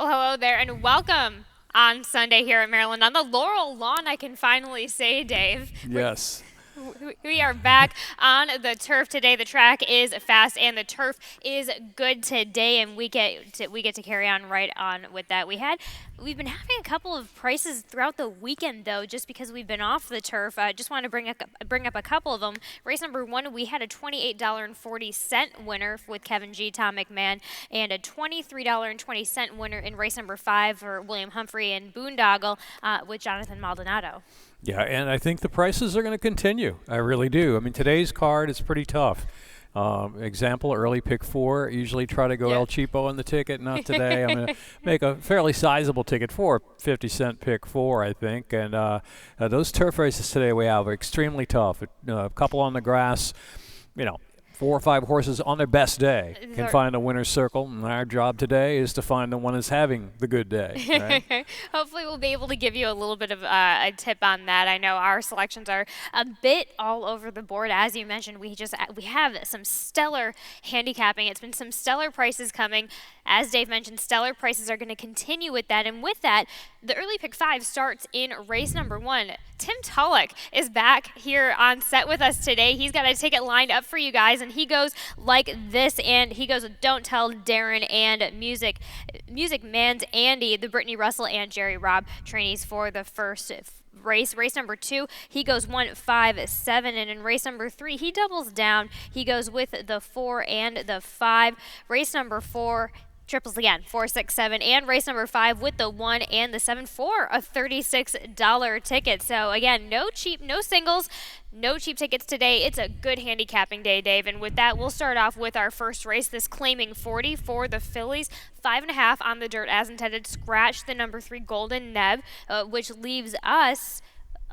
Well, hello there, and welcome on Sunday here at Maryland on the Laurel lawn. I can finally say, Dave. Yes. We are back on the turf today. The track is fast and the turf is good today, and we get to carry on right on with that. We've been having a couple of prices throughout the weekend though, just because we've been off the turf. I just want to bring up a couple of them. Race number 1, we had a $28.40 winner with Kevin G, Tom McMahon, and a $23.20 winner in race number 5 for William Humphrey and Boondoggle with Jonathan Maldonado. Yeah, and I think the prices are going to continue. I really do. I mean, today's card is pretty tough. Example, early pick 4. Usually try to go El Cheapo on the ticket. Not today. I'm going to make a fairly sizable ticket for 50-cent pick 4, I think. And those turf races today we have are extremely tough. A couple on the grass, 4 or 5 horses on their best day can find a winner's circle, and our job today is to find the one that's having the good day. Right? Hopefully we'll be able to give you a little bit of a tip on that. I know our selections are a bit all over the board. As you mentioned, we have some stellar handicapping. It's been some stellar prices coming. As Dave mentioned, stellar prices are going to continue with that. And with that, the early pick 5 starts in race number 1. Tim Tulloch is back here on set with us today. He's got a ticket lined up for you guys, and he goes like this, and he goes with Don't Tell Darren and Music Man's Andy, the Brittany Russell and Jerry Robb trainees for the first race. Race number 2, he goes 1, 5, 7, and in race number 3, he doubles down. He goes with the 4 and the 5. Race number 4, triples again, 4, 6, 7, and race number 5 with the 1 and the 7 for a $36 ticket. So again, no singles, no cheap tickets today. It's a good handicapping day, Dave. And with that, we'll start off with our first race, this claiming 40 for the fillies, 5.5 on the dirt as intended. Scratch the number 3 Golden Neb, which leaves us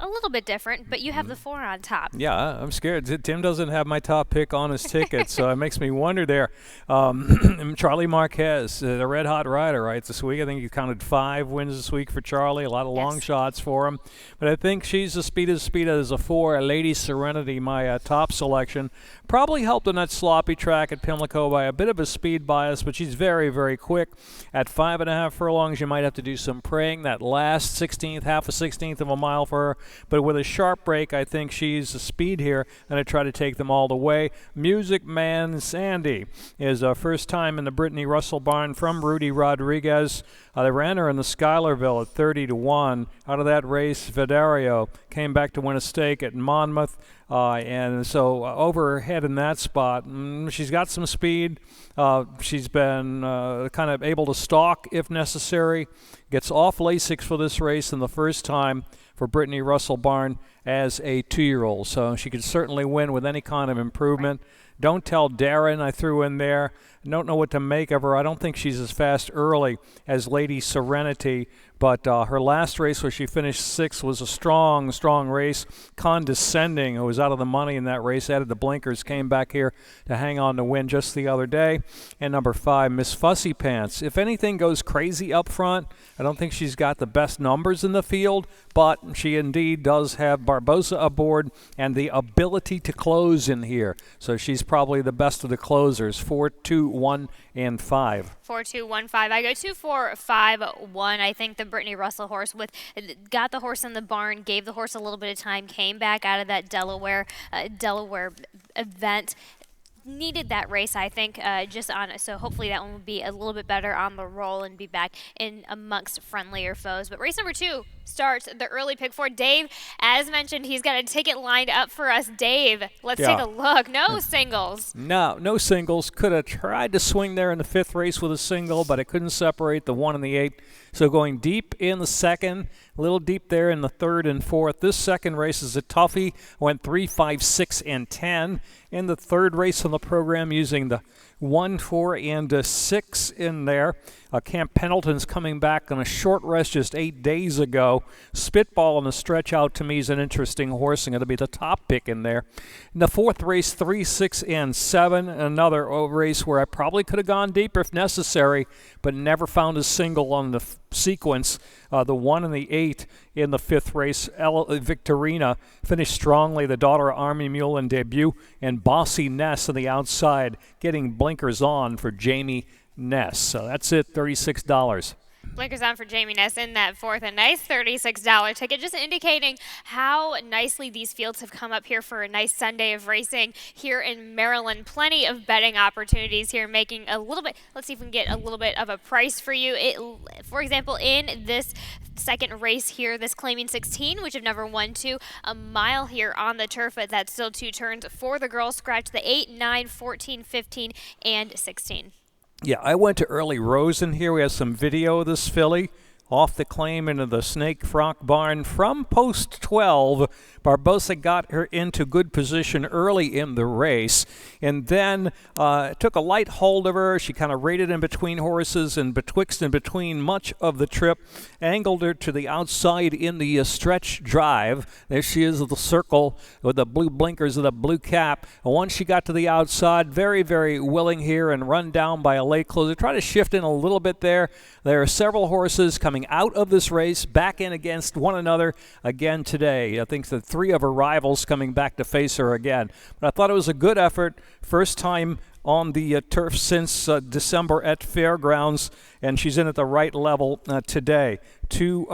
a little bit different, but you have the 4 on top. Yeah, I'm scared. Tim doesn't have my top pick on his ticket, so it makes me wonder there. Charlie Marquez, the red-hot rider, right, this week. I think he counted 5 wins this week for Charlie, a lot of long shots for him. But I think she's as speed as a 4, Lady Serenity, my top selection. Probably helped on that sloppy track at Pimlico by a bit of a speed bias, but she's very, very quick. At 5.5 furlongs, you might have to do some praying. That last 16th, half a 16th of a mile for her. But with a sharp break, I think she's a speed here, and I try to take them all the way. Music Man Sandy is first time in the Brittany Russell barn from Rudy Rodriguez. They ran her in the Schuylerville at 30-1. Out of that race, Vidario came back to win a stake at Monmouth. And so over her head in that spot, she's got some speed. She's been kind of able to stalk if necessary. Gets off Lasix for this race in the first time for Brittany Russell barn as a 2-year-old. So she could certainly win with any kind of improvement. Don't Tell Darren I threw in there. Don't know what to make of her. I don't think she's as fast early as Lady Serenity, but her last race where she finished 6th was a strong, strong race. Condescending, who was out of the money in that race, added the blinkers, came back here to hang on to win just the other day. And number 5, Miss Fussy Pants. If anything goes crazy up front, I don't think she's got the best numbers in the field, but she indeed does have Barbosa aboard and the ability to close in here. So she's probably the best of the closers. 4, 2, 1, and 5. 4, 2, 1, 5. I go 2, 4, 5, 1. I think the Brittany Russell horse got the horse in the barn, gave the horse a little bit of time, came back out of that Delaware event. Needed that race, I think, so hopefully that one will be a little bit better on the roll and be back in amongst friendlier foes. But race number 2 starts the early pick 4. Dave, as mentioned, he's got a ticket lined up for us. Dave, let's take a look. No singles. No singles. Could have tried to swing there in the 5th race with a single, but I couldn't separate the 1 and the 8. So going deep in the 2nd, a little deep there in the 3rd and 4th. This second race is a toughie. Went 3, 5, 6, and 10. In the 3rd race on the program, using the 1, 4, and 6 in there. Camp Pendleton's coming back on a short rest just 8 days ago. Spitball on the stretch out to me is an interesting horse, and it'll be the top pick in there. In the 4th race, 3, 6, and 7. Another race where I probably could have gone deeper if necessary, but never found a single on the sequence. The 1 and the 8 in the 5th race. Victorina finished strongly. The daughter of Army Mule in debut, and Bossy Ness on the outside, getting blinkers on for Jamie Ness. So that's it, $36. Blinkers on for Jamie Ness in that fourth. A nice $36 ticket, just indicating how nicely these fields have come up here for a nice Sunday of racing here in Maryland. Plenty of betting opportunities here, making a little bit. Let's see if we can get a little bit of a price for you. For example, in this second race here, this claiming 16, which have never won to a mile here on the turf, but that's still two turns for the girls. Scratch the 8, 9, 14, 15, and 16. Yeah, I went to Early Rose in here. We have some video of this filly off the claim into the Snake Frock Barn from post 12. Barbosa got her into good position early in the race and then took a light hold of her. She kind of rated in between horses and betwixt and between much of the trip, angled her to the outside in the stretch drive. There she is with the circle with the blue blinkers and the blue cap. And once she got to the outside, very, very willing here and run down by a late closer. Try to shift in a little bit there. There are several horses coming out of this race, back in against one another again today. I think the three of her rivals coming back to face her again. But I thought it was a good effort. First time on the turf since December at Fairgrounds, and she's in at the right level today. Two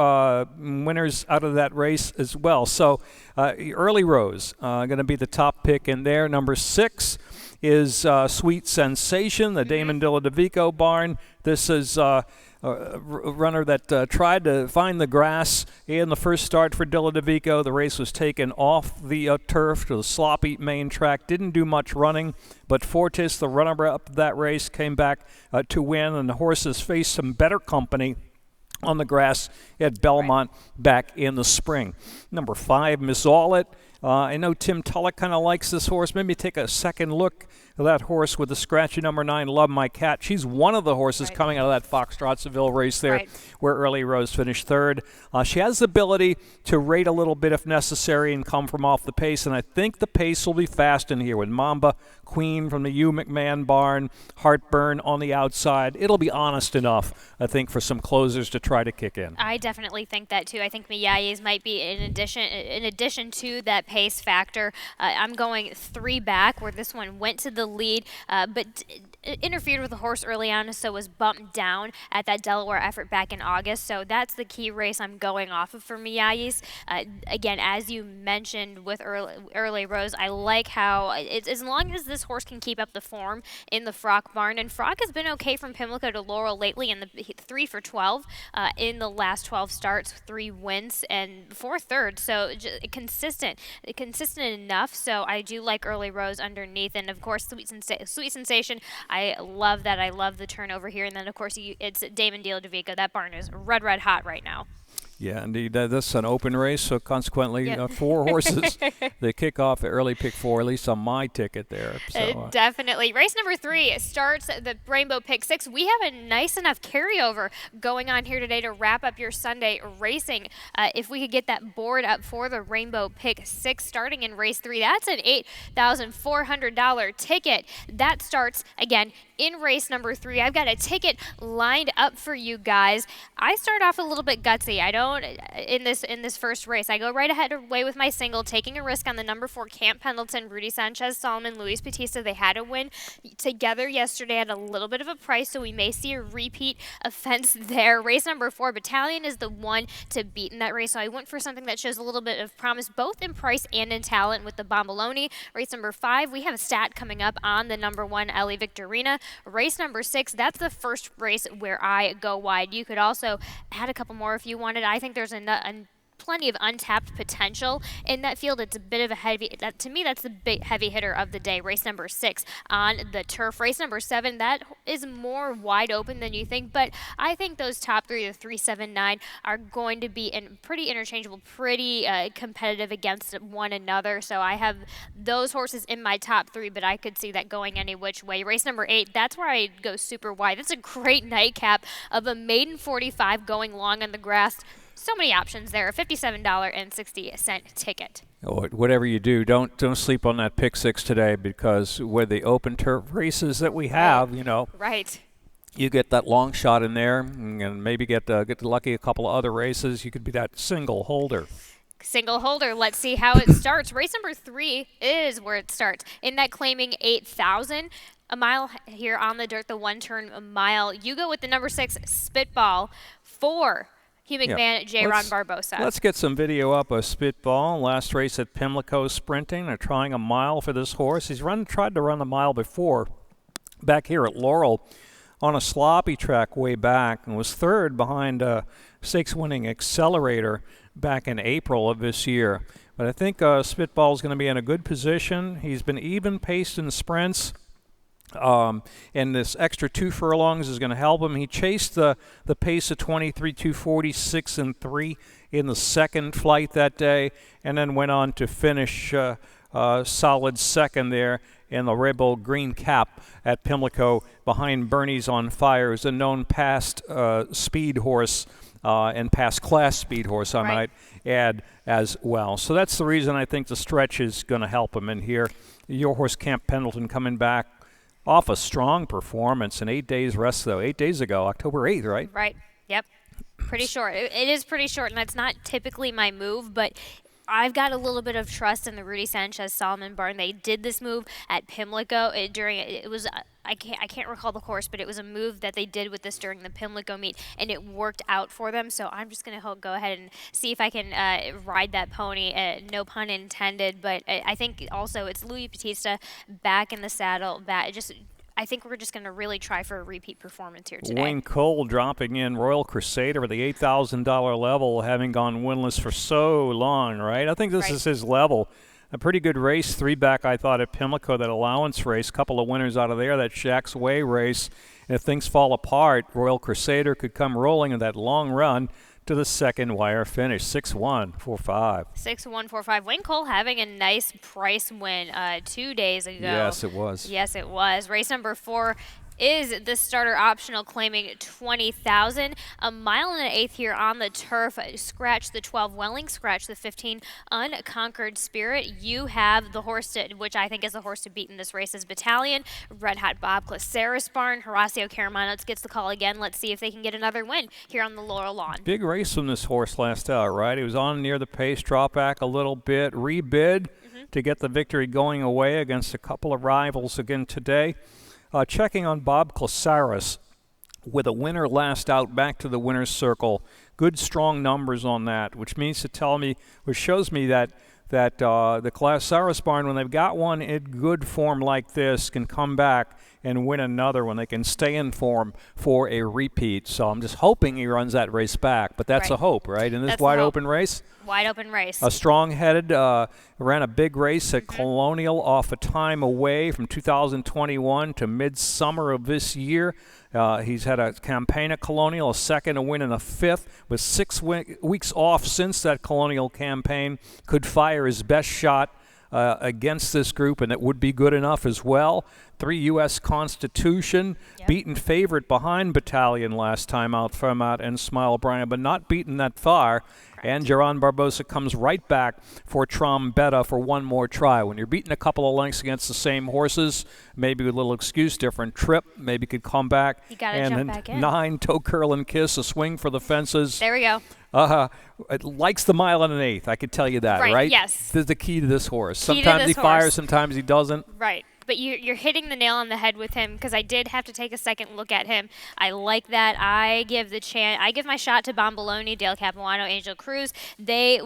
winners out of that race as well. So Early Rose going to be the top pick in there. Number 6 is Sweet Sensation, the Damon Dilladovico barn. This is a runner that tried to find the grass in the first start for Dilladovico. The race was taken off the turf to the sloppy main track. Didn't do much running, but Fortis, the runner-up of that race, came back to win, and the horses faced some better company on the grass at Belmont back in the spring. Number 5, Miss All-It. I know Tim Tullock kind of likes this horse. Maybe take a second look at that horse with the scratchy number 9, Love My Cat. She's one of the horses coming out of that Foxtrot Seville race there, where Early Rose finished third. She has the ability to rate a little bit if necessary and come from off the pace, and I think the pace will be fast in here with Mamba, Queen from the Hugh McMahon barn, Heartburn on the outside. It'll be honest enough, I think, for some closers to try to kick in. I definitely think that too. I think Miyayes might be in addition to that pace factor. I'm going 3 back, where this one went to the lead, but interfered with the horse early on, so was bumped down at that Delaware effort back in August. So that's the key race I'm going off of for Miyayes. Again, as you mentioned with Early Rose, I like how it's as long as this horse can keep up the form in the Frock barn, and Frock has been okay from Pimlico to Laurel lately in the 3 for 12 in the last 12 starts, 3 wins and 4 thirds. So consistent enough. So I do like Early Rose underneath, and of course Sweet Sensation. I love that. I love the turnover here, and then of course it's Damon Dilladovico. That barn is red hot right now. Yeah, indeed. That's an open race, so consequently, 4 horses. They kick off at early pick 4, at least on my ticket there. So, definitely. Race number 3 starts the Rainbow Pick 6. We have a nice enough carryover going on here today to wrap up your Sunday racing. If we could get that board up for the Rainbow Pick 6 starting in race 3, that's an $8,400 ticket. That starts, again, in race number 3. I've got a ticket lined up for you guys. I start off a little bit gutsy. I don't in this first race. I go right ahead away with my single, taking a risk on the number 4 Camp Pendleton, Rudy Sanchez Solomon, Luis Batista. They had a win together yesterday at a little bit of a price, so we may see a repeat offense there. Race number 4, Battalion is the one to beat in that race, so I went for something that shows a little bit of promise both in price and in talent with the Bomboloni. Race number 5, we have a stat coming up on the number 1 Ellie Victorina. Race number 6, that's the first race where I go wide. You could also add a couple more if you wanted. I think there's plenty of untapped potential in that field. It's a bit of a heavy, to me, that's the big heavy hitter of the day. Race number 6 on the turf. Race number 7, that is more wide open than you think, but I think those top 3, the 3, 7, 9, are going to be pretty interchangeable, pretty competitive against one another. So I have those horses in my top 3, but I could see that going any which way. Race number 8, that's where I go super wide. That's a great nightcap of a maiden 45 going long on the grass. So many options there. A $57.60 ticket. Whatever you do, don't sleep on that pick 6 today, because with the open turf races that we have, Right. You get that long shot in there, and maybe get lucky a couple of other races. You could be that single holder. Single holder. Let's see how it starts. Race number 3 is where it starts. In that claiming 8,000. A mile here on the dirt, the one-turn mile. You go with the number 6, Spitball, for Hugh Yeah. McMahon, J. Ron Barbosa. Let's get some video up of Spitball. Last race at Pimlico sprinting. They're trying a mile for this horse. He's tried to run the mile before back here at Laurel on a sloppy track way back and was third behind stakes-winning Accelerator back in April of this year. But I think Spitball's going to be in a good position. He's been even-paced in sprints. And this extra 2 furlongs is going to help him. He chased the pace of 23:246 and 3 in the second flight that day, and then went on to finish solid second there in the Red Bull Green Cap at Pimlico behind Bernie's on Fire, who's a known past speed horse and past class speed horse, I might add, as well. So that's the reason I think the stretch is going to help him in here. Your horse, Camp Pendleton, coming back off a strong performance, an 8 days rest, though. 8 days ago, October 8th, right? Right. Yep. Pretty short. It is pretty short, and that's not typically my move, but I've got a little bit of trust in the Rudy Sanchez Solomon barn. They did this move at Pimlico it was I can't recall the course, but it was a move that they did with this during the Pimlico meet, and it worked out for them. So I'm just going to go ahead and see if I can ride that pony. No pun intended, but I think also it's Louis Batista back in the saddle. I think we're just going to really try for a repeat performance here today. Wayne Cole dropping in Royal Crusader at the $8,000 level, having gone winless for so long, right? I think this is his level. A pretty good race, 3 back, I thought, at Pimlico, that allowance race. Couple of winners out of there, that Shack's Way race. And if things fall apart, Royal Crusader could come rolling in that long run to the second wire finish, 6-1-4-5. 6-1-4-5. Wayne Cole having a nice price win 2 days ago. Yes, it was. Yes, it was. Race number 4 is the starter optional, claiming 20,000. A mile and an eighth here on the turf. Scratch the 12 Welling, scratch the 15 Unconquered Spirit. You have the horse which I think is the horse to beat in this race, is Battalion. Red Hot Bob Claceris barn. Horacio Caramanos gets the call again. Let's see if they can get another win here on the Laurel lawn. Big race from this horse last out, right? He was on near the pace, drop back a little bit, rebid to get the victory going away against a couple of rivals again today. Checking on Bob Claceris with a winner last out back to the winner's circle. Good, strong numbers on that, which shows me that the Claceris barn, when they've got one in good form like this, can come back and win another when they can stay in form for a repeat. So I'm just hoping he runs that race back, but that's a hope, right? In this wide open race. Wide open race. A strong-headed, ran a big race at Colonial off a time away from 2021 to midsummer of this year. He's had a campaign at Colonial, a second, a win, and a fifth. With 6 weeks off since that Colonial campaign, could fire his best shot against this group, and it would be good enough as well. 3 U.S. Constitution, beaten favorite behind Battalion last time out from out and Smile O'Brien, but not beaten that far. And Geron Barbosa comes right back for Trombetta for one more try. When you're beating a couple of lengths against the same horses, maybe with a little excuse, different trip, maybe could come back. You got to jump back in. 9, toe curl and kiss, a swing for the fences. There we go. It likes the mile and an eighth, I can tell you that, right? Yes. This is the key to this horse. Sometimes he fires, sometimes he doesn't. Right. But you're hitting the nail on the head with him, because I did have to take a second look at him. I like that. I give my shot to Bomboloni, Dale Capuano, Angel Cruz. This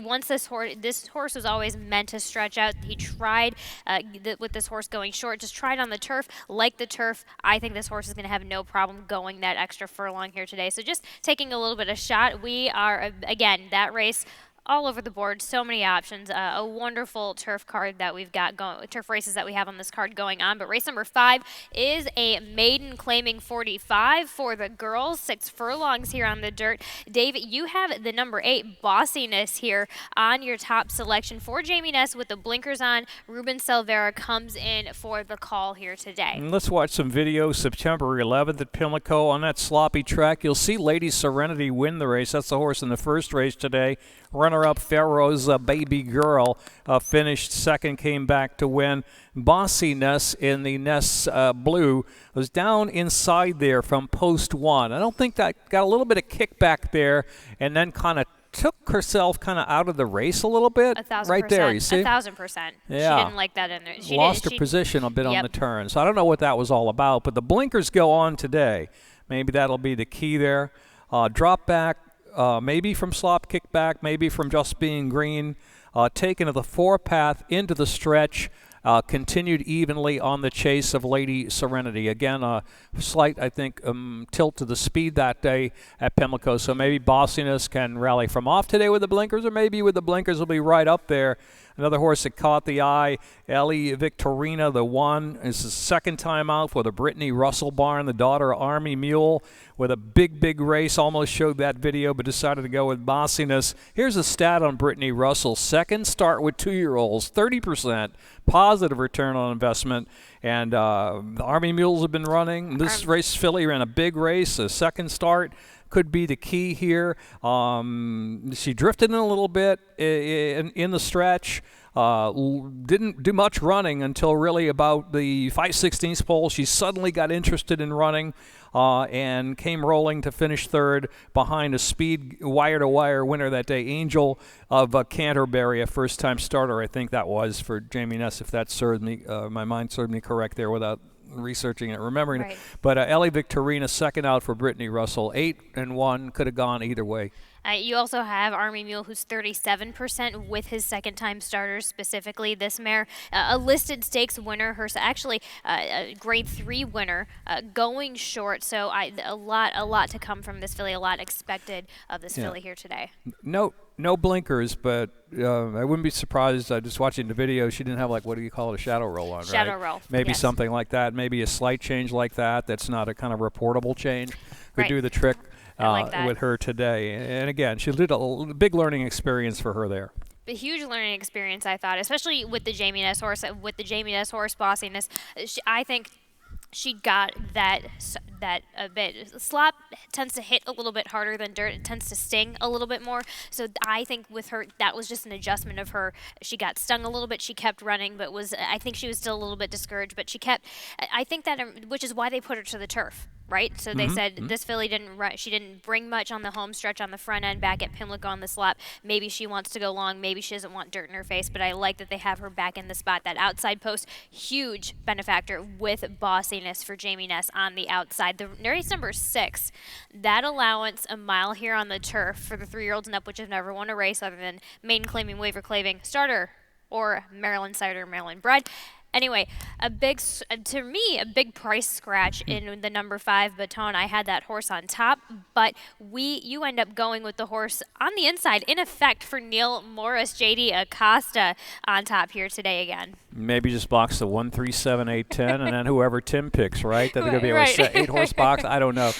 horse was always meant to stretch out. He tried with this horse going short, just tried on the turf. Like the turf, I think this horse is going to have no problem going that extra furlong here today. So just taking a little bit of shot. We are, again, that race all over the board, so many options. A wonderful turf card that we've got going, turf races that we have on this card going on. But race number 5 is a maiden claiming 45 for the girls. 6 furlongs here on the dirt. Dave, you have the number 8 Bossiness here on your top selection for Jamie Ness with the blinkers on. Ruben Silvera comes in for the call here today. And let's watch some video. September 11th at Pimlico on that sloppy track. You'll see Lady Serenity win the race. That's the horse in the first race today. Runner-up Pharaoh's Baby Girl finished second, came back to win. Bossiness in the Ness blue was down inside there from post 1. I don't think that got a little bit of kickback there and then kind of took herself kind of out of the race a little bit. 1,000%. Right there, you see? 1,000%. Yeah. She didn't like that in there. Lost her position a bit on Yep. the turn. So I don't know what that was all about, but the blinkers go on today. Maybe that'll be the key there. Drop back, maybe from slop kickback, maybe from just being green. Taken to the four-path into the stretch. Continued evenly on the chase of Lady Serenity. Again, a slight, I think, tilt to the speed that day at Pimlico. So maybe Bossiness can rally from off today with the blinkers, or maybe with the blinkers will be right up there. Another horse that caught the eye, Ellie Victorina, the one, is the second time out for the Brittany Russell barn, the daughter of Army Mule, with a big race. Almost showed that video, but decided to go with Bossiness. Here's a stat on Brittany Russell. Second start with 2-year-olds, 30%, positive return on investment. And the Army Mules have been running. This race, filly ran a big race, a second start. Could be the key here. She drifted in a little bit in the stretch. Didn't do much running until really about the 5/16 pole. She suddenly got interested in running and came rolling to finish third behind a speed wire-to-wire winner that day, Angel of Canterbury, a first-time starter. I think that was for Jamie Ness, if that served me, my mind served me correct there without researching it, remembering it. But Ellie Victorina, second out for Brittany Russell. 8-1, could have gone either way. You also have Army Mule, who's 37% with his second-time starters, specifically this mare. A listed stakes winner, actually a grade 3 winner, going short. So a lot to come from this filly, a lot expected of this filly here today. No blinkers, but I wouldn't be surprised. Just watching the video, she didn't have, like, what do you call it, a shadow roll on, right? Shadow roll. Maybe yes. something like that. Maybe a slight change like that. That's not a kind of reportable change. Could do the trick with her today. And again, she did a big learning experience for her there. A huge learning experience, I thought, especially with the Jamie Ness horse, Bossiness. I think she got that a bit. Slop tends to hit a little bit harder than dirt. It tends to sting a little bit more. So I think with her, that was just an adjustment of her. She got stung a little bit. She kept running, but I think she was still a little bit discouraged. But she kept. I think that, which is why they put her to the turf. Right, so they said this filly didn't run. She didn't bring much on the home stretch on the front end back at Pimlico on the slop. Maybe she wants to go long. Maybe she doesn't want dirt in her face. But I like that they have her back in the spot. That outside post, huge benefactor with bossiness for Jamie Ness on the outside. The race number 6, that allowance a mile here on the turf for the 3-year-olds and up, which have never won a race other than Maiden Claiming, Waiver Claving, Starter, or Maryland Cider, Maryland Bred. Anyway, to me, a big price scratch in the number 5 Baton. I had that horse on top, but you end up going with the horse on the inside, in effect, for Neil Morris, J.D. Acosta on top here today again. Maybe just box the 1, 3, 7, 8, 10, and then whoever Tim picks, right? That they're going to be able to set 8-horse box. I don't know.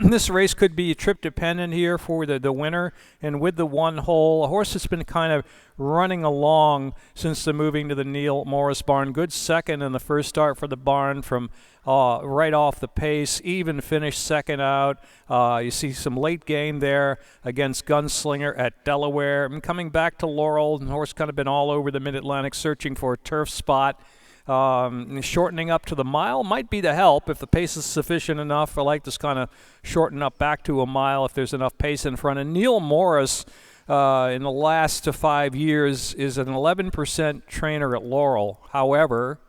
This race could be trip dependent here for the winner, and with the one hole, a horse that's been kind of running along since the moving to the Neil Morris barn. Good second in the first start for the barn from right off the pace, even finished second out. You see some late game there against Gunslinger at Delaware. And coming back to Laurel, the horse kind of been all over the Mid-Atlantic searching for a turf spot. Shortening up to the mile might be the help if the pace is sufficient enough. I like this kind of shorten up back to a mile if there's enough pace in front. And Neil Morris, in the last 5 years, is an 11% trainer at Laurel. However,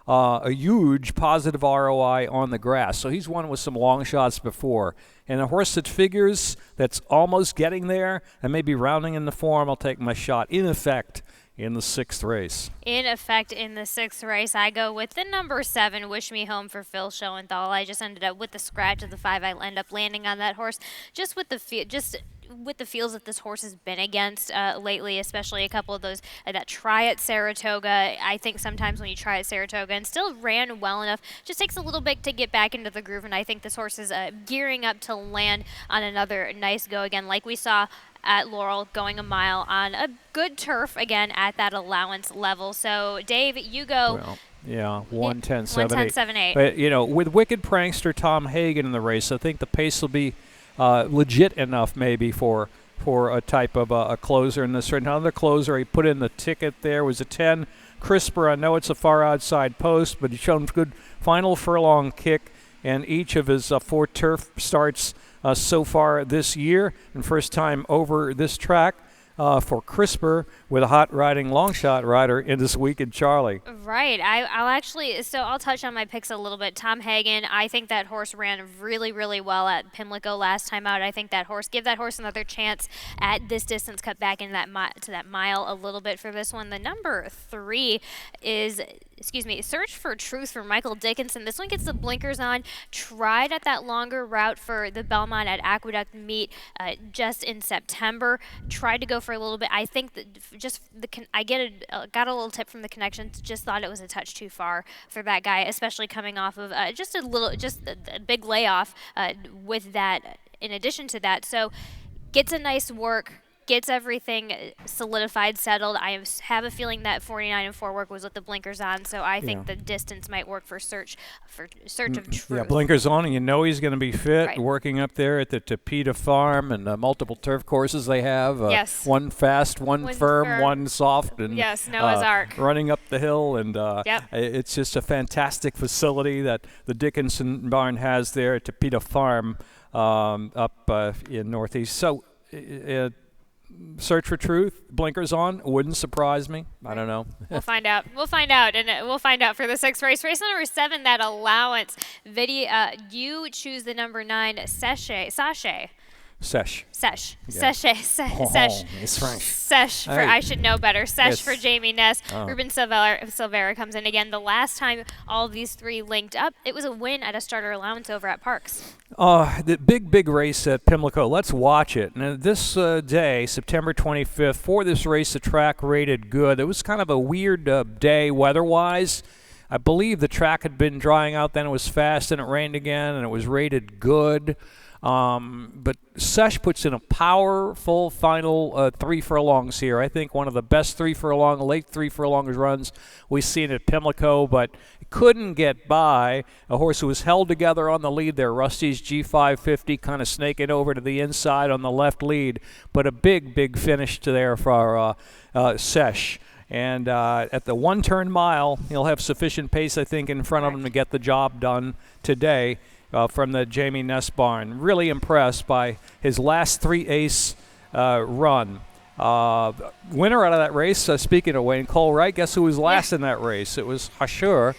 a huge positive ROI on the grass. So he's won with some long shots before. And a horse that figures, that's almost getting there, and maybe rounding in the form, I'll take my shot. In effect, in the 6th race. In effect, in the 6th race, I go with the number 7, Wish Me Home for Phil Schoenthal. I just ended up with the scratch of the 5. I end up landing on that horse just with the feels that this horse has been against lately, especially a couple of those that try at Saratoga. I think sometimes when you try at Saratoga and still ran well enough, just takes a little bit to get back into the groove, and I think this horse is gearing up to land on another nice go again, like we saw at Laurel, going a mile on a good turf again at that allowance level. So, Dave, you go. Well, yeah, 1:10.78. But, with Wicked Prankster Tom Hagen in the race, I think the pace will be legit enough maybe for a type of a closer in this. Another closer, he put in the ticket there, was a 10. Crisper, I know it's a far outside post, but he's shown good final furlong kick in each of his 4 turf starts so far this year, and first time over this track for CRISPR with a hot riding long shot rider in this week in Charlie. Right. I'll touch on my picks a little bit. Tom Hagen, I think that horse ran really, really well at Pimlico last time out. I think give that horse another chance at this distance, cut back into to that mile a little bit for this one. The number 3 is, Search for Truth for Michael Dickinson. This one gets the blinkers on. Tried at that longer route for the Belmont at Aqueduct meet just in September. Tried to go for a little bit. I think that got a little tip from the connections. Just thought it was a touch too far for that guy, especially coming off of just a big layoff with that. In addition to that, so gets a nice work. Gets everything solidified, settled. I have a feeling that 49 and 4 work was with the blinkers on, so I think the distance might work for search of truth. Yeah, blinkers on, and you know he's going to be fit. Right. Working up there at the Topeka Farm and multiple turf courses they have. Yes. One fast, one firm, one soft, and yes, Noah's Ark. Running up the hill, and Yep. It's just a fantastic facility that the Dickinson barn has there at Topeka Farm up in Northeast. So. Search for Truth, blinkers on, wouldn't surprise me. I don't know. We'll find out. We'll find out for the 6th race. Race number 7, that allowance. You choose the number 9, Sachet. Sesh. Sesh. Yeah. Sesh. It's French. Sesh for Hey. I should know better. Sesh Yes. for Jamie Ness. Ruben Silvera comes in again. The last time all of these 3 linked up, it was a win at a starter allowance over at Parks. The big race at Pimlico. Let's watch it. Now, this day, September 25th, for this race, the track rated good. It was kind of a weird day weather-wise. I believe the track had been drying out, then it was fast, and it rained again, and it was rated good. But Sesh puts in a powerful final 3 furlongs here. I think one of the best 3 furlong, late 3 furlongs runs we've seen at Pimlico, but couldn't get by a horse who was held together on the lead there. Rusty's G550 kind of snaking over to the inside on the left lead, but a big finish to there for Sesh. And at the 1-turn mile, he'll have sufficient pace, I think, in front of him to get the job done today. From the Jamie Ness barn. Really impressed by his last 3 ace run. Winner out of that race, speaking of Wayne Cole, right? Guess who was last in that race? It was Hashur.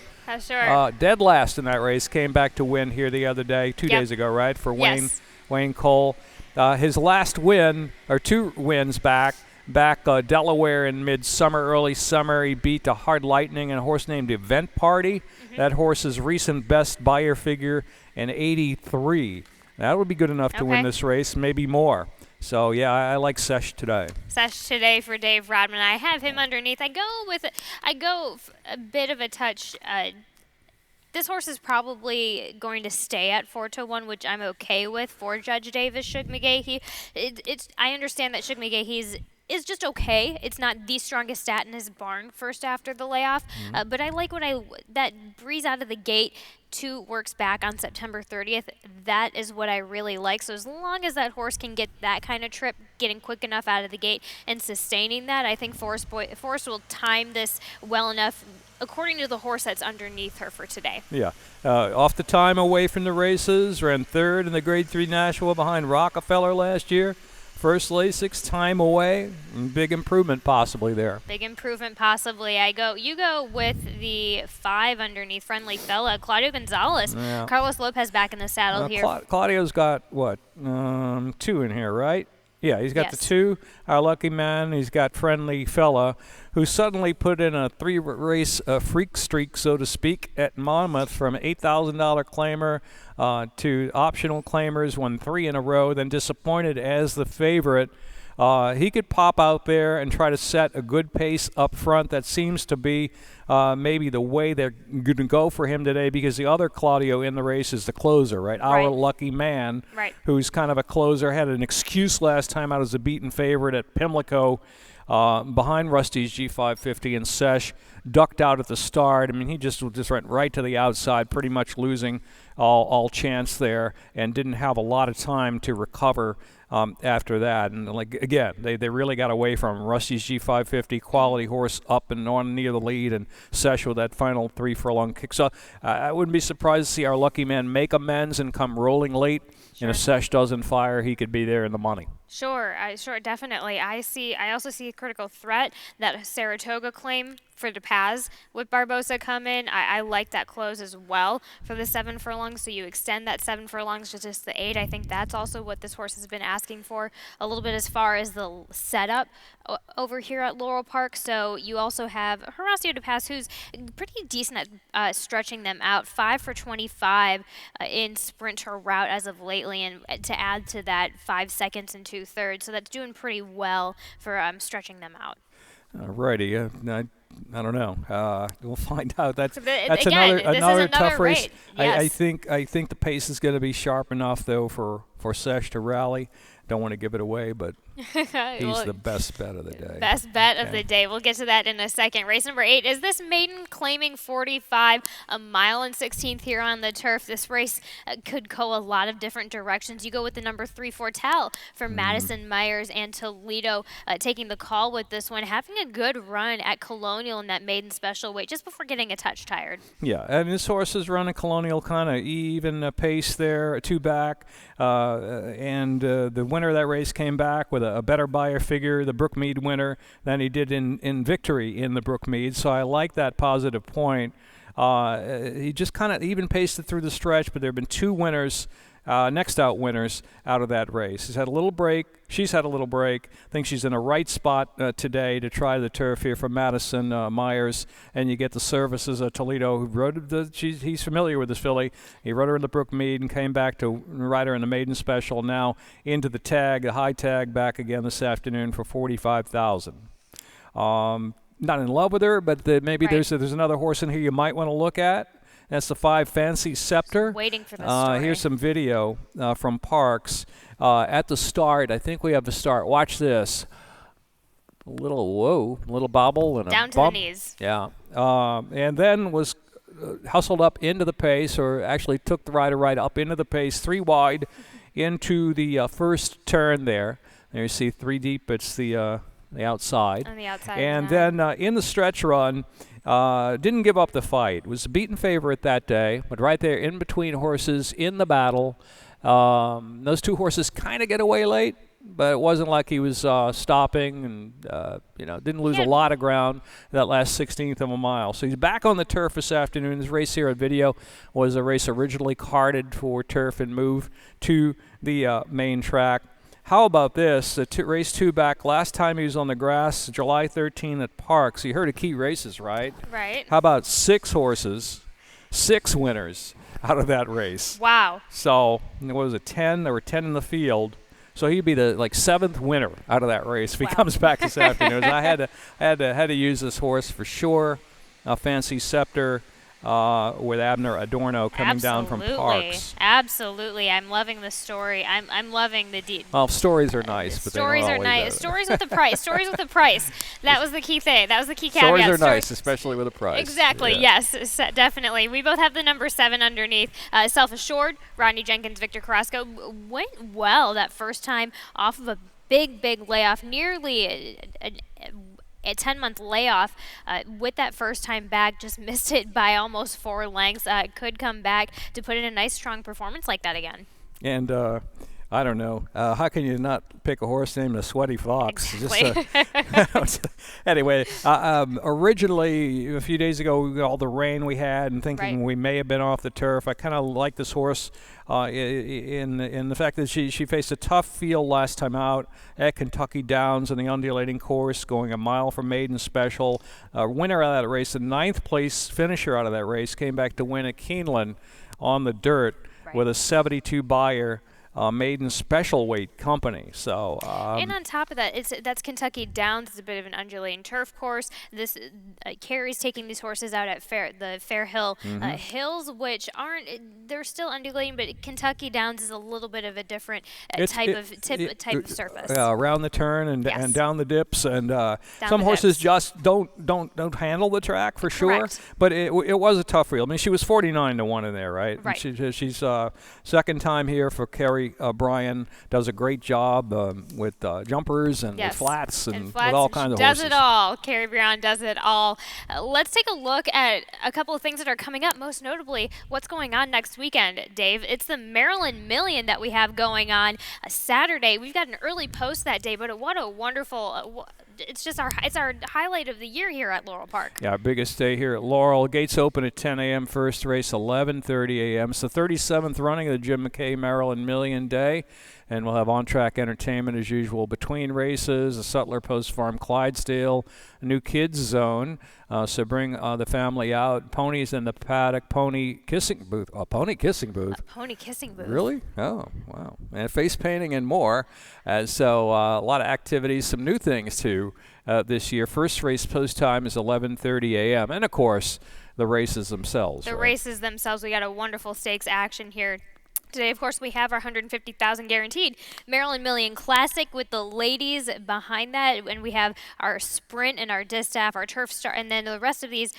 Dead last in that race. Came back to win here the other day, 2 days ago, right? For Wayne Cole. His last win, or 2 wins back Delaware in mid-summer, early summer. He beat a Hard Lightning and a horse named Event Party. That horse's recent best buyer figure in 83. That would be good enough to win this race, maybe more. So, yeah, I like Sesh today. Sesh today for Dave Rodman. I have him underneath. I go a bit of a touch. This horse is probably going to stay at 4-1, which I'm okay with for Judge Davis. Shug McGahee. I understand that Shug McGahee is just okay. It's not the strongest stat in his barn first after the layoff, but I like that breeze out of the gate. 2 works back on September 30th. That is what I really like. So as long as that horse can get that kind of trip, getting quick enough out of the gate and sustaining that, I think Forrest will time this well enough according to the horse that's underneath her for today. Yeah. Off the time away from the races, ran 3rd in the Grade 3 Nashua behind Rockefeller last year. First Lasix, time away, big improvement possibly there. Big improvement possibly. You go with the 5 underneath, Friendly Fella, Claudio Gonzalez. Yeah. Carlos Lopez back in the saddle here. Claudio's got, 2 in here, right? Yeah, he's got the 2, Our Lucky Man. He's got Friendly Fella, who suddenly put in a 3-race freak streak, so to speak, at Monmouth from $8,000 claimer to optional claimers, won 3 in a row, then disappointed as the favorite. He could pop out there and try to set a good pace up front. That seems to be maybe the way they're going to go for him today, because the other Claudio in the race is the closer, right? Our Lucky Man, who's kind of a closer, had an excuse last time out as a beaten favorite at Pimlico. behind Rusty's G550, and Sesh ducked out at the start. I mean, he just went right to the outside, pretty much losing all chance there, and didn't have a lot of time to recover after that. And like again, they really got away from Rusty's G550, quality horse up and on near the lead, and Sesh with that final 3 furlong kick. So I wouldn't be surprised to see our lucky man make amends and come rolling late. And if Sesh doesn't fire, he could be there in the money. Sure, definitely. I also see a critical threat, that Saratoga claim for De Paz with Barbosa come in. I like that close as well for the 7 furlongs. So you extend that 7 furlongs to just the 8. I think that's also what this horse has been asking for a little bit as far as the setup over here at Laurel Park. So you also have Horacio De Paz, who's pretty decent at stretching them out. 5 for 25 in sprinter route as of lately, and to add to that 5 seconds and 2/3. So that's doing pretty well for stretching them out. Righty. I don't know. We'll find out. That's again, another tough race. Rate. Yes. I think the pace is going to be sharp enough though for Sesh to rally. Don't want to give it away, but he's the best bet of the day. Best bet of the day. We'll get to that in a second. Race number 8 is this maiden claiming 45, a mile and 16th here on the turf. This race could go a lot of different directions. You go with the number 3 Fortel for Madison Myers and Toledo, taking the call with this one, having a good run at Colonial in that maiden special weight just before getting a touch tired. Yeah, and this horse is running Colonial kind of even pace there, 2 back, and the winner of that race came back with a better buyer figure, the Brookmead winner, than he did in victory in the Brookmead. So I like that positive point. He just kind of even paced it through the stretch, but there have been 2 winners, next out winners out of that race. He's had a little break. She's had a little break. I think she's in a right spot today to try the turf here for Madison Myers, and you get the services of Toledo, who rode he's familiar with this filly. He rode her in the Brookmead and came back to ride her in the maiden special. Now into the tag, the high tag, back again this afternoon for $45,000. Not in love with her, but maybe there's another horse in here you might want to look at. That's the 5 Fancy Scepter. Waiting for the story. Here's some video from Parks at the start. I think we have the start. Watch this. A little bobble and down a to bump. the knees. Yeah, and then was hustled up into the pace, or actually took the rider right up into the pace, 3 wide, into the first turn there. There you see 3 deep. It's the outside. On the outside. And then in the stretch run. Didn't give up the fight. Was a beaten favorite that day, but right there in between horses in the battle. Those 2 horses kind of get away late, but it wasn't like he was stopping, and didn't lose a lot of ground that last 16th of a mile. So he's back on the turf this afternoon. This race here at video was a race originally carded for turf and moved to the main track. How about this? Race 2 back. Last time he was on the grass, July 13 at Parks. You heard of key races, right? Right. How about 6 horses, 6 winners out of that race? Wow. So what was it? 10? There were 10 in the field. So he'd be the 7th winner out of that race if he comes back this afternoon. I had to use this horse for sure. Fancy Scepter. With Abner Adorno coming down from Parks. Absolutely. I'm loving the story. I'm loving the Well, stories are nice, but stories are nice. Stories with the price. Stories with the price. That was the key thing. That was the key caveat. Stories are nice, especially with a price. Exactly. Yeah. Yes, definitely. We both have the number 7 underneath. Self-assured. Rodney Jenkins, Victor Carrasco went well that first time off of a big layoff, nearly a 10-month layoff with that first time back, just missed it by almost 4 lengths. Could come back to put in a nice strong performance like that again. And I don't know. How can you not pick a horse named a Sweaty Fox? Exactly. Anyway, originally, a few days ago, all the rain we had and thinking we may have been off the turf. I kind of like this horse in the fact that she faced a tough field last time out at Kentucky Downs in the undulating course, going a mile from maiden special. Winner out of that race, the 9th place finisher out of that race, came back to win at Keeneland on the dirt with a 72 buyer. maiden special weight company. So And on top of that, that's Kentucky Downs. It's a bit of an undulating turf course. This Carrie's taking these horses out at the Fair Hill hills, which they're still undulating, but Kentucky Downs is a little bit of a different type of surface. Around the turn and Yes. and down the dips, and some the horses dips. just don't handle the track for sure. Correct. But it was a tough reel. I mean, she was 49-1 in there, right? Right. And she's second time here for Carrie Bryan. Does a great job with jumpers and Yes. with flats and flats, with all and kinds of she does horses. it all. Carrie Brown does it all. Let's take a look at a couple of things that are coming up. Most notably, what's going on next weekend, Dave? It's the Maryland Million that we have going on Saturday. We've got an early post that day, but what a wonderful! It's our highlight of the year here at Laurel Park. Yeah, our biggest day here at Laurel. Gates open at 10 a.m. First race 11:30 a.m. It's the 37th running of the Jim McKay Maryland Million Day, and we'll have on-track entertainment as usual between races. A Sutler Post Farm Clydesdale, a new kids zone. So bring the family out. Ponies in the paddock. Pony kissing booth. A pony kissing booth. A pony kissing booth. Really? Oh, wow. And face painting and more. So a lot of activities, some new things too this year. First race post time is 11:30 a.m. And of course, the races themselves. The right? races themselves. We got a wonderful stakes action here. Today, of course, we have our $150,000 guaranteed Maryland Million Classic with the ladies behind that, and we have our sprint and our distaff, our turf star, and then the rest of these,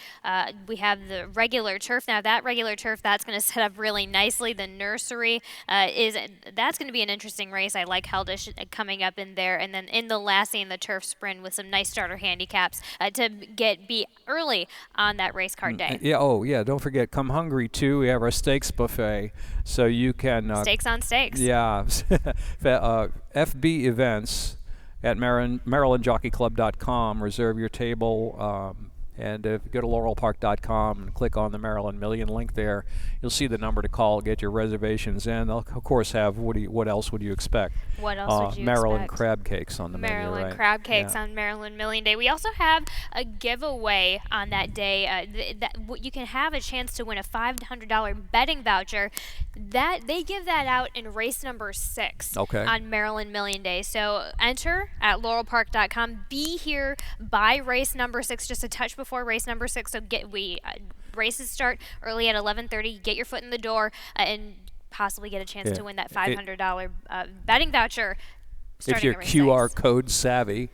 we have the regular turf. Now, that regular turf, that's going to set up really nicely. The nursery that's going to be an interesting race. I like Heldish coming up in there, and then in the Lassie and the turf sprint with some nice starter handicaps to be early on that race card day. Yeah. Oh, yeah. Don't forget, come hungry too. We have our steaks buffet, so you can Steaks on steaks. Yeah, FB events at MarylandJockeyClub.com. Reserve your table. And if you go to laurelpark.com and click on the Maryland Million link there, you'll see the number to call, get your reservations in. They'll, of course, have, what else would you expect? What else would you Maryland expect? crab cakes on the menu, Maryland right? crab cakes Yeah. on Maryland Million Day. We also have a giveaway on that day. You can have a chance to win a $500 betting voucher. That they give that out in race number 6 on Maryland Million Day. So enter at laurelpark.com. Be here by race number 6, just a touch before race number 6. So races start early at 11:30. Get your foot in the door and possibly get a chance to win that $500 betting voucher. If you're QR code savvy,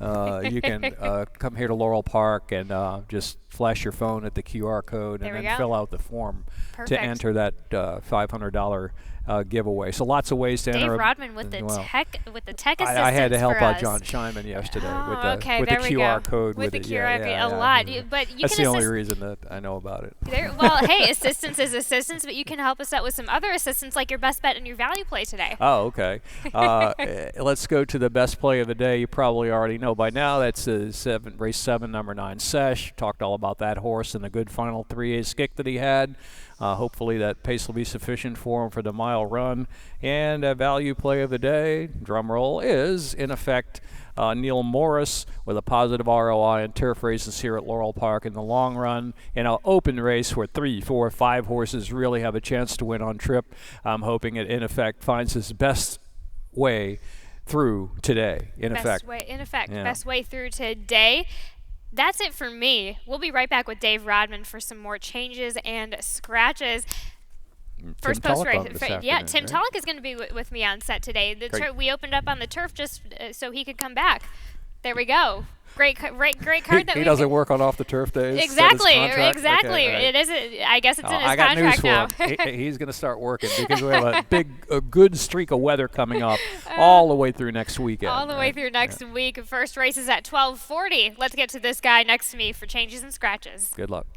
you can come here to Laurel Park and just flash your phone at the QR code and then fill out the form to enter that $500 giveaway. So lots of ways to enter. Dave Rodman with the tech assistance. I had to help for out us. John Scheinman yesterday with there the we QR go. code. With the QR code, yeah, a lot. yeah. But you That's can the only reason that I know about it. Well, hey, assistance is assistance, but you can help us out with some other assistance like your best bet and your value play today. Oh, okay. Let's go to the best play of the day. You probably already know by now. That's race 7, number 9, Sesh. Talked all about that horse and the good final 3A skick that he had. Hopefully that pace will be sufficient for him for the mile run. And a value play of the day, drum roll, is in effect Neil Morris with a positive ROI in turf races here at Laurel Park in the long run. In an open race where 3, 4, 5 horses really have a chance to win on trip, I'm hoping it in effect finds his best way through today. Best way through today. That's it for me. We'll be right back with Dave Rodman for some more changes and scratches. First post race. Tim Tulloch is going to be with me on set today. We opened up on the turf just so he could come back. There we go. Great card that he doesn't work on off the turf days. Exactly. Okay, right. It is. I guess it's in his I got contract now. news for him. He's going to start working because we have a good streak of weather coming up all the way through next weekend. All the way through next week. First race is at 12:40. Let's get to this guy next to me for changes and scratches. Good luck.